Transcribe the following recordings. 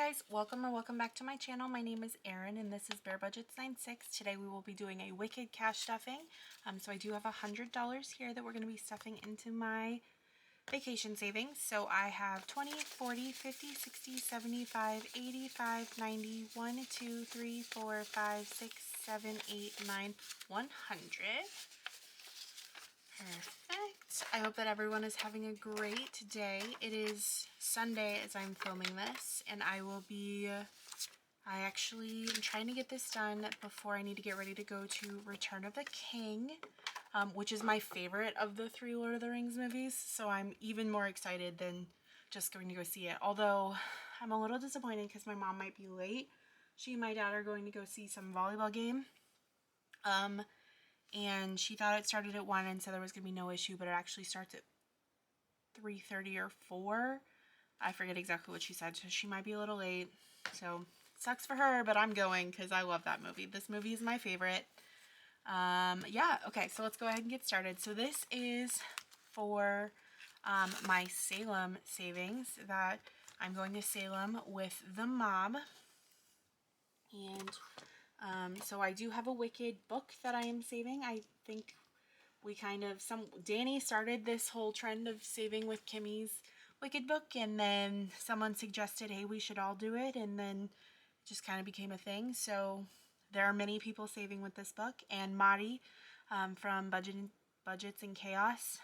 guys, welcome back to my channel. My name is Erin and this is Bare Budgets 96. Today we will be doing a Wicked cash stuffing. So I do have $100 here that we're going to be stuffing into my vacation savings. So I have 20, 40, 50, 60, 75, 85, 90, 1, 2, 3, 4, 5, 6, 7, 8, 9, 100. Perfect. I hope that everyone is having a great day. It is Sunday as I'm filming this, and I actually am trying to get this done before I need to get ready to go to Return of the King, which is my favorite of the three Lord of the Rings movies, so I'm even more excited than just going to go see it. Although I'm a little disappointed because my mom might be late. She and my dad are going to go see some volleyball game. And she thought it started at 1 and so there was going to be no issue, but it actually starts at 3:30 or 4. I forget exactly what she said, so she might be a little late. So, sucks for her, but I'm going because I love that movie. This movie is my favorite. Yeah, okay, so let's go ahead and get started. So this is for my Salem savings that I'm going to Salem with the mob. And so I do have a Wicked book that I am saving. I think we Danny started this whole trend of saving with Kimmy's Wicked book, and then someone suggested, hey, we should all do it, and then it just kind of became a thing. So there are many people saving with this book, and Madi from Budgets and Chaos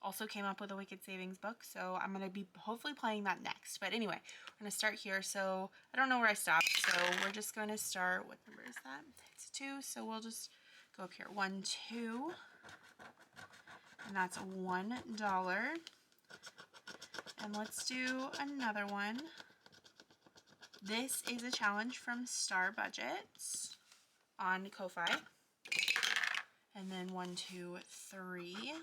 also came up with a Wicked savings book, so I'm going to be hopefully playing that next. But anyway, we're going to start here. So I don't know where I stopped, so we're just going to start. What number is that? It's 2, so we'll just go up here. 1, 2, and that's $1. And let's do another one. This is a challenge from Star Budgets on Ko-Fi. And then 1, 2, 3.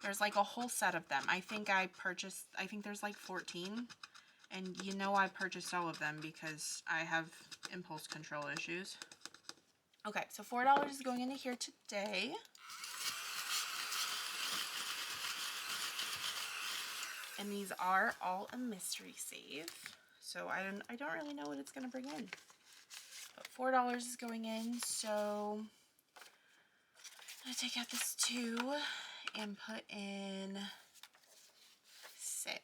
There's like a whole set of them. I think there's like 14. And you know I purchased all of them because I have impulse control issues. Okay, so $4 is going into here today. And these are all a mystery save. So I don't really know what it's going to bring in. But $4 is going in, so I'm going to take out this 2 and put in 6.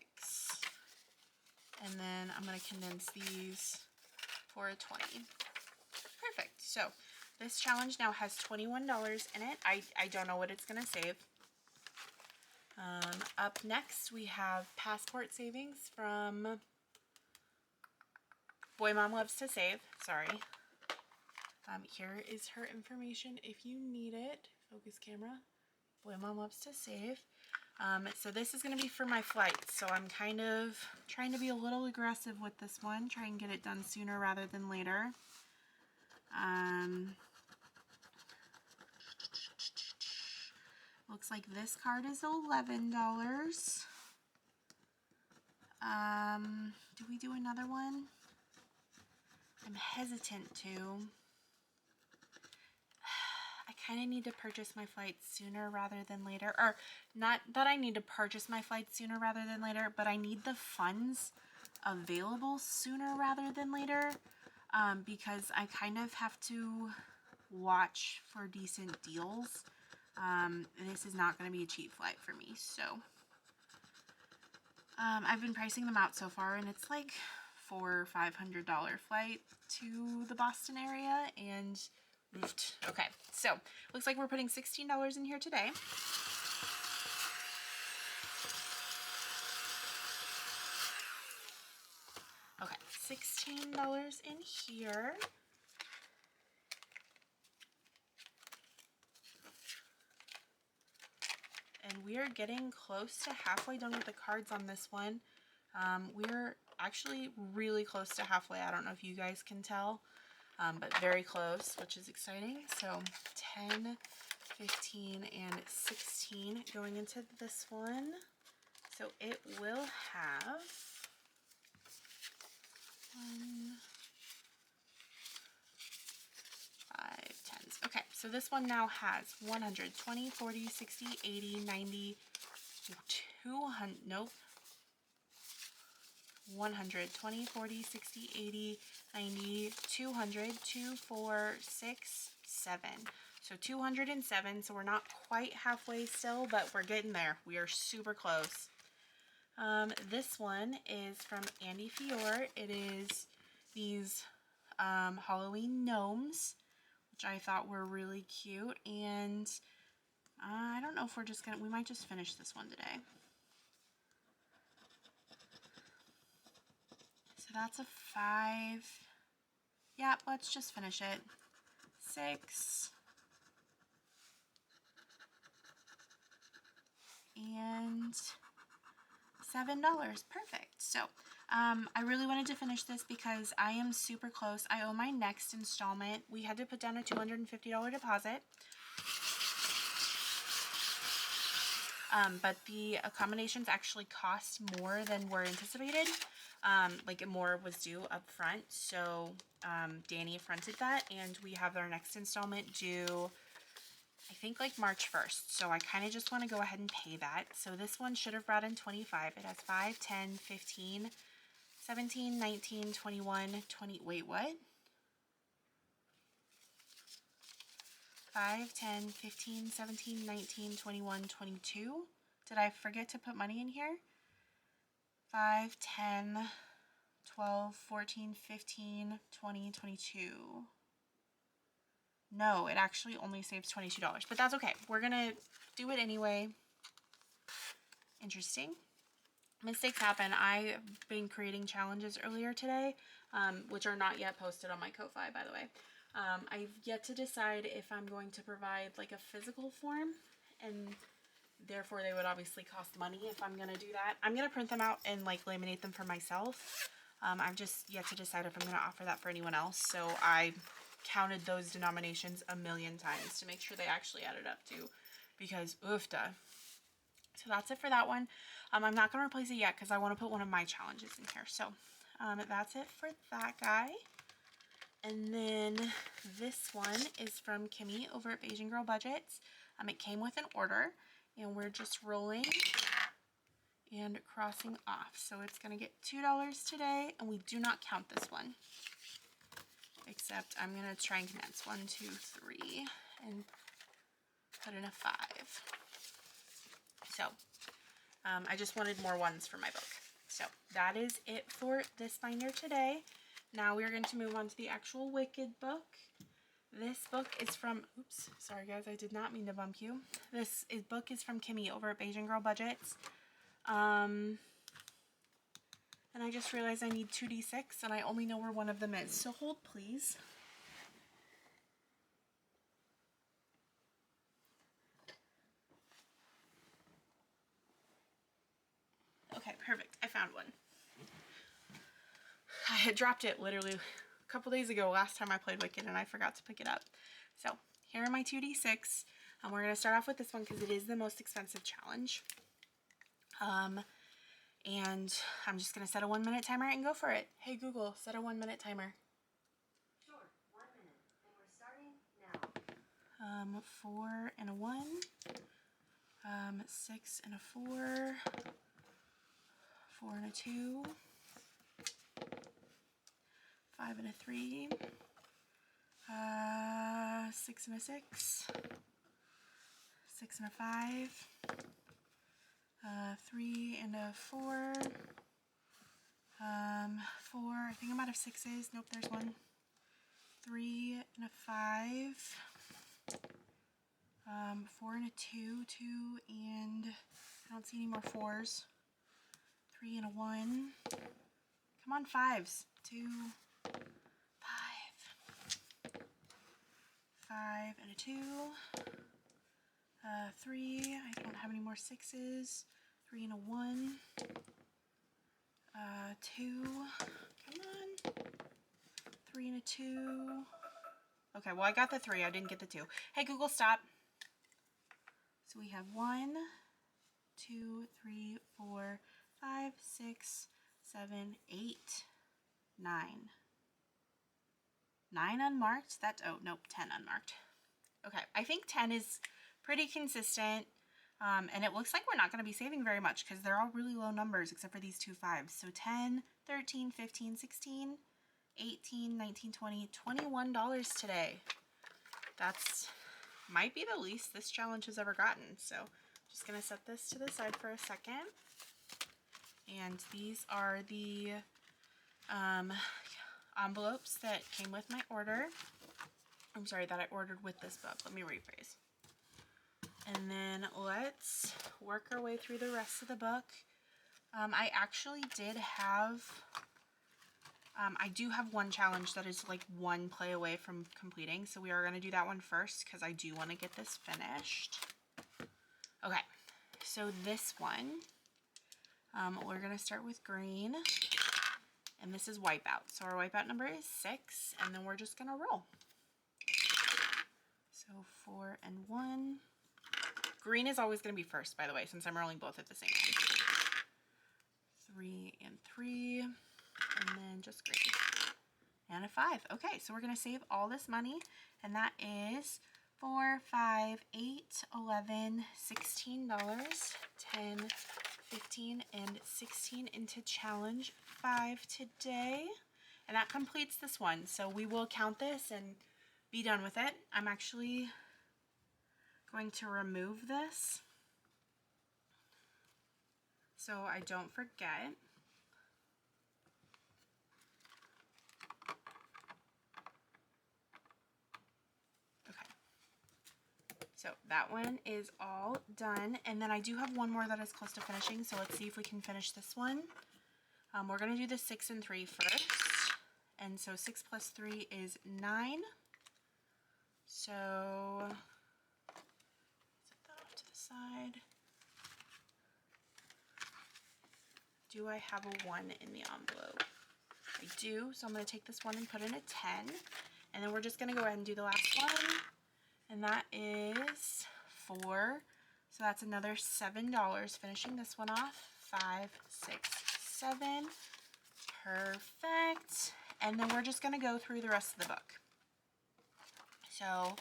And then I'm going to condense these for a 20. Perfect. So this challenge now has $21 in it. I don't know what it's going to save. Up next we have passport savings from Boy Mom Loves to Save. Sorry. Here is her information if you need it. Focus camera. Boy Mom Loves to Save. So this is going to be for my flights. So I'm kind of trying to be a little aggressive with this one. Try and get it done sooner rather than later. Looks like this card is $11. Do we do another one? I'm hesitant to. I kind of need to purchase my flights sooner rather than later. Or not that I need to purchase my flights sooner rather than later, but I need the funds available sooner rather than later. Because I kind of have to watch for decent deals. This is not going to be a cheap flight for me, so I've been pricing them out so far, and it's like $400 or $500 flight to the Boston area, and okay, so looks like we're putting $16 in here today. Okay, $16 in here. And we are getting close to halfway done with the cards on this one. We're actually really close to halfway. I don't know if you guys can tell, but very close, which is exciting. So 10, 15, and 16 going into this one. So it will have 1, 5, 10. Okay, so this one now has 100, 20, 40, 60, 80, 90, 200, nope, 100, 20, 40, 60, 80, 90, 200, 2, 4, 6, 7. So 207, so we're not quite halfway still, but we're getting there. We are super close. This one is from Andy Fior. It is these Halloween gnomes, which I thought were really cute, and I don't know if we're just gonna, we might just finish this one today. So that's a 5. Yeah, let's just finish it. 6. And $7. Perfect. So I really wanted to finish this because I am super close. I owe my next installment. We had to put down a $250 deposit. But the accommodations actually cost more than were anticipated. Like more was due up front. So Danny fronted that, and we have our next installment due, I think, like March 1st. So I kind of just want to go ahead and pay that. So this one should have brought in 25. It has 5, 10, 15, 17, 19, 21, 20. Wait, what? 5, 10, 15, 17, 19, 21, 22. Did I forget to put money in here? 5, 10, 12, 14, 15, 20, 22. No, it actually only saves $22, but that's okay. We're gonna do it anyway. Interesting. Mistakes happen. I've been creating challenges earlier today, which are not yet posted on my Ko-Fi, by the way. I've yet to decide if I'm going to provide like a physical form, and therefore they would obviously cost money if I'm going to do that. I'm going to print them out and like laminate them for myself. I've just yet to decide if I'm going to offer that for anyone else. So I counted those denominations a million times to make sure they actually added up to, because oofda. So that's it for that one. I'm not going to replace it yet because I want to put one of my challenges in here. So that's it for that guy. And then this one is from Kimmy over at Asian Girl Budgets. It came with an order, and we're just rolling and crossing off. So it's going to get $2 today, and we do not count this one. Except I'm going to try and condense 1, 2, 3, and put in a 5. So I just wanted more ones for my book. So that is it for this binder today. Now we are going to move on to the actual Wicked book. This book is from, oops, sorry guys, I did not mean to bump you. This book is from Kimmy over at Asian Girl Budgets. And I just realized I need 2d6 and I only know where one of them is. So hold please. Okay, perfect. I found one. I had dropped it literally a couple days ago last time I played Wicked, and I forgot to pick it up. So here are my 2d6. We're going to start off with this one because it is the most expensive challenge. And I'm just going to set a 1-minute timer and go for it. Hey Google, set a 1-minute timer. Sure, 1 minute. And we're starting now. 4 and a 1. 6 and a 4. 4 and a 2. 5 and a 3. 6 and a 6. 6 and a 5. 3 and a 4. 4. I think I'm out of 6s. Nope, there's one. 3 and a 5. 4 and a 2. 2 and I don't see any more 4s. 3 and a 1. Come on, 5s. 2, 5. 5 and a 2. 3. I don't have any more 6s. 3 and a 1. 2. Come on. 3 and a 2. Okay, well I got the 3. I didn't get the 2. Hey Google, stop. So we have 1, 2, 3, 4, 5, 6, 7, 8, 9. 9 unmarked? That's, oh, nope, 10 unmarked. Okay, I think 10 is pretty consistent. And it looks like we're not going to be saving very much because they're all really low numbers except for these 2 5s. So 10, 13, 15, 16, 18, 19, 20, $21 today. That's might be the least this challenge has ever gotten. So just going to set this to the side for a second. And these are the envelopes that came with my order. I'm sorry, that I ordered with this book. Let me rephrase. And then let's work our way through the rest of the book. I actually did have, I do have one challenge that is like one play away from completing. So we are going to do that one first because I do want to get this finished. Okay, so this one, we're going to start with green. And this is wipeout. So our wipeout number is 6. And then we're just going to roll. So 4 and 1. Green is always going to be first, by the way, since I'm rolling both at the same time. 3 and 3, and then just green. And a 5. Okay, so we're going to save all this money, and that is 4, 5, 8, 11, $16, 10, 15, and 16 into challenge 5 today. And that completes this one. So we will count this and be done with it. I'm actually going to remove this so I don't forget. Okay, so that one is all done, and then I do have one more that is close to finishing, so let's see if we can finish this one. We're going to do the 6 and 3 first, and so 6 plus 3 is 9. So set that off to the side. Do I have a 1 in the envelope? I do, so I'm going to take this one and put in a 10. And then we're just going to go ahead and do the last one. And that is 4. So that's another $7, finishing this one off. 5, 6, 7. Perfect. And then we're just going to go through the rest of the book. So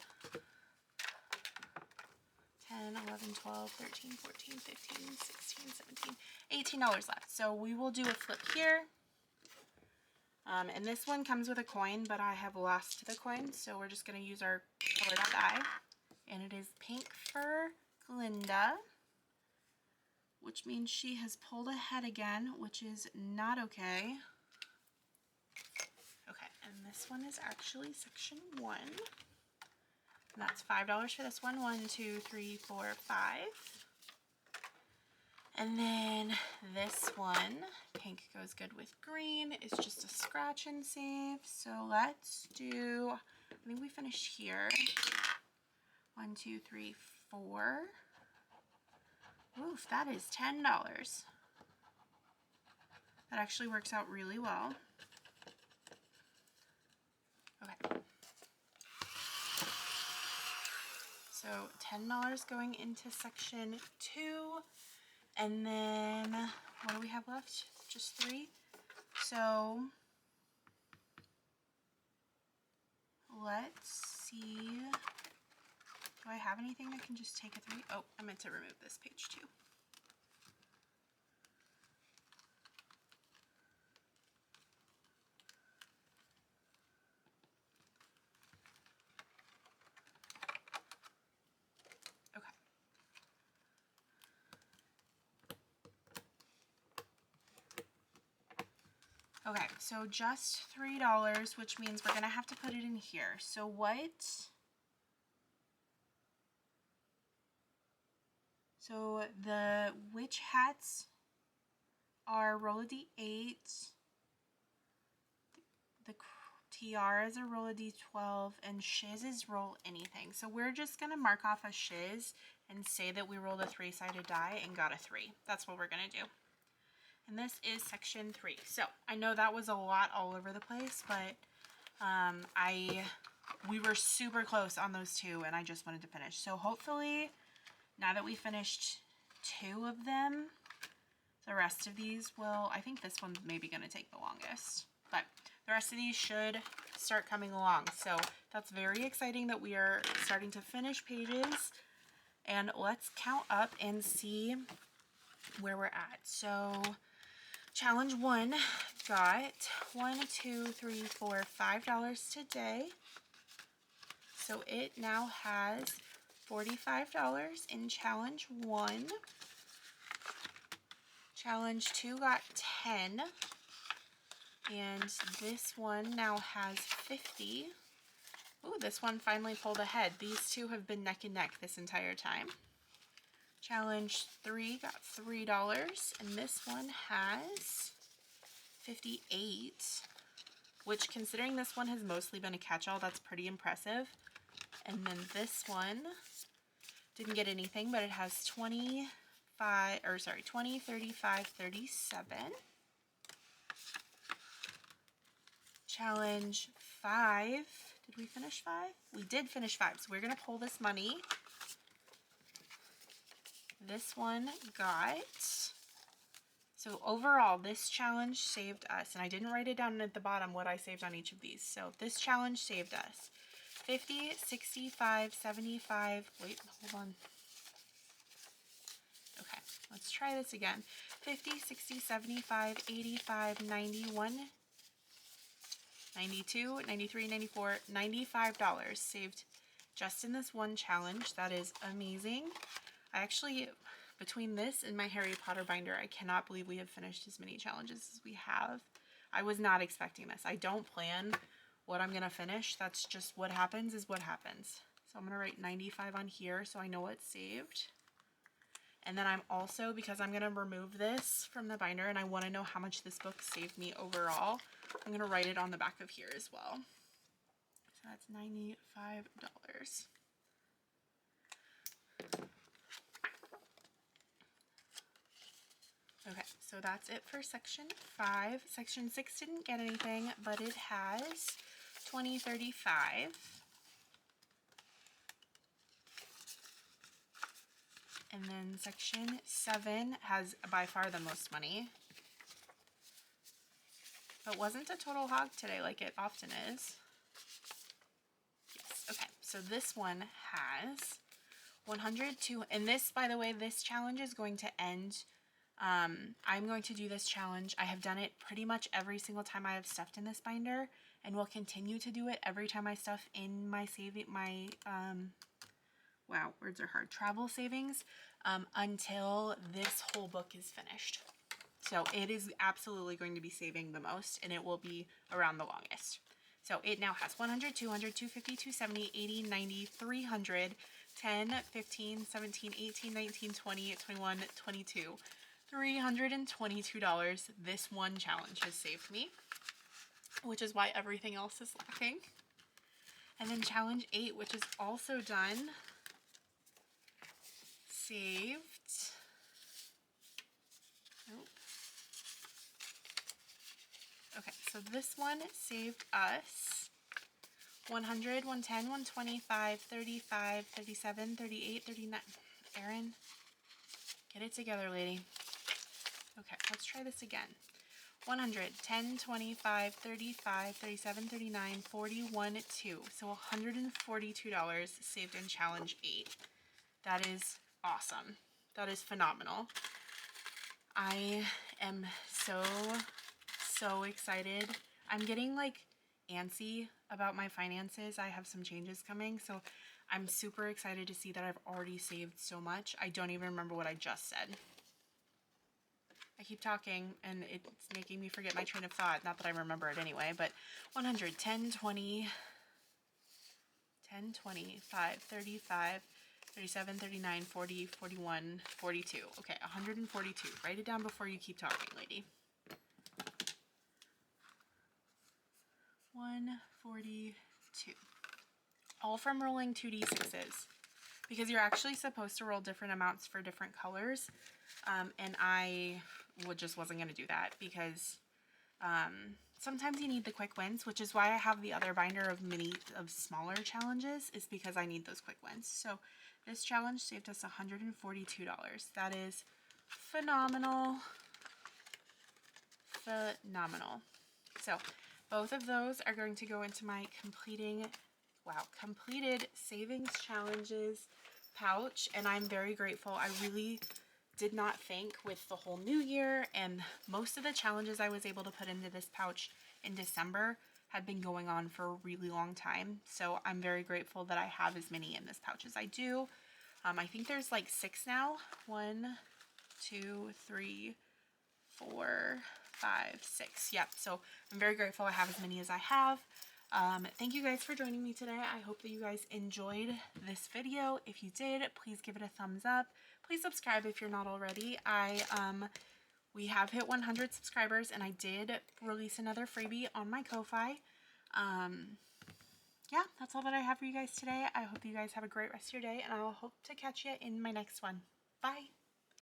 10, 11, 12, 13, 14, 15, 16, 17, $18 left. So we will do a flip here. And this one comes with a coin, but I have lost the coin. So we're just going to use our colored die. And it is pink for Glinda, which means she has pulled ahead again, which is not okay. Okay, and this one is actually section 1. And that's $5 for this one. 1, 2, 3, 4, 5. And then this one, pink goes good with green, is just a scratch and save. So let's do, I think we finished here. 1, 2, 3, 4. Oof, that is $10. That actually works out really well. Okay. So $10 going into section 2. And then what do we have left? Just 3. So let's see. Do I have anything that can just take a 3? Oh, I meant to remove this page too. Okay, so just $3, which means we're going to have to put it in here. So what? So the witch hats are roll a d8. The tiara is a roll a d12, and shiz is roll anything. So we're just going to mark off a shiz and say that we rolled a 3-sided die and got a 3. That's what we're going to do. And this is section 3. So I know that was a lot all over the place, but we were super close on those 2, and I just wanted to finish. So hopefully, now that we finished 2 of them, the rest of these will, I think this one's maybe going to take the longest, but the rest of these should start coming along. So that's very exciting that we are starting to finish pages. And let's count up and see where we're at. So challenge 1 got $5 today. So it now has $45 in challenge 1. Challenge 2 got 10. And this one now has 50. Ooh, this one finally pulled ahead. These two have been neck and neck this entire time. Challenge 3 got $3, and this one has 58, which, considering this one has mostly been a catch-all, that's pretty impressive. And then this one didn't get anything, but it has 20, 35, 37. Challenge 5. Did we finish 5? We did finish 5, so we're going to pull this money. This one got, so overall this challenge saved us, and I didn't write it down at the bottom what I saved on each of these. So this challenge saved us 50, 65, 75, wait, hold on. Okay, let's try this again. 50, 60, 75, 85, 91, 92, 93, 94, $95 saved just in this one challenge. That is amazing. I actually, between this and my Harry Potter binder, I cannot believe we have finished as many challenges as we have. I was not expecting this. I don't plan what I'm going to finish. That's just what happens is what happens. So I'm going to write 95 on here so I know it's saved. And then I'm also, because I'm going to remove this from the binder and I want to know how much this book saved me overall, I'm going to write it on the back of here as well. So that's $95. Okay, so that's it for section 5. Section 6 didn't get anything, but it has 2035. And then section 7 has by far the most money. But wasn't a total hog today like it often is. Yes, okay, so this one has 102, and this, by the way, this challenge is going to end. I'm going to do this challenge. I have done it pretty much every single time I have stuffed in this binder, and will continue to do it every time I stuff in my wow, words are hard, travel savings, until this whole book is finished. So it is absolutely going to be saving the most, and it will be around the longest. So it now has 100, 200, 250, 270, 80, 90, 300, 10, 15, 17, 18, 19, 20, 21, 22. $322 this one challenge has saved me, which is why everything else is lacking. And then challenge 8, which is also done, saved, nope. Okay, so this one saved us 100, 110, 125, 35, 37, 38, 39. Erin, get it together, lady. Okay, let's try this again. 100, 10, 25, 35, 37, 39, 41, 2. So $142 saved in challenge 8. That is awesome. That is phenomenal. I am so excited. I'm getting like antsy about my finances. I have some changes coming, so I'm super excited to see that I've already saved so much. I don't even remember what I just said. I keep talking and it's making me forget my train of thought. Not that I remember it anyway, but 100, 10, 20, 10, 25, 35, 37, 39, 40, 41, 42. Okay, 142. Write it down before you keep talking, lady. 142. All from rolling 2d6s. Because you're actually supposed to roll different amounts for different colors. And I just wasn't going to do that because sometimes you need the quick wins, which is why I have the other binder of smaller challenges, is because I need those quick wins. So this challenge saved us $142. That is phenomenal. Phenomenal. So both of those are going to go into my completed savings challenges pouch, and I'm very grateful. I really did not think, with the whole new year and most of the challenges I was able to put into this pouch in December had been going on for a really long time. So I'm very grateful that I have as many in this pouch as I do. I think there's like 6 now. 1, 2, 3, 4, 5, 6. Yep. So I'm very grateful I have as many as I have. Thank you guys for joining me today. I hope that you guys enjoyed this video. If you did, please give it a thumbs up. Please subscribe if you're not already. We have hit 100 subscribers, and I did release another freebie on my Ko-Fi. Yeah, that's all that I have for you guys today. I hope you guys have a great rest of your day, and I'll hope to catch you in my next one. Bye!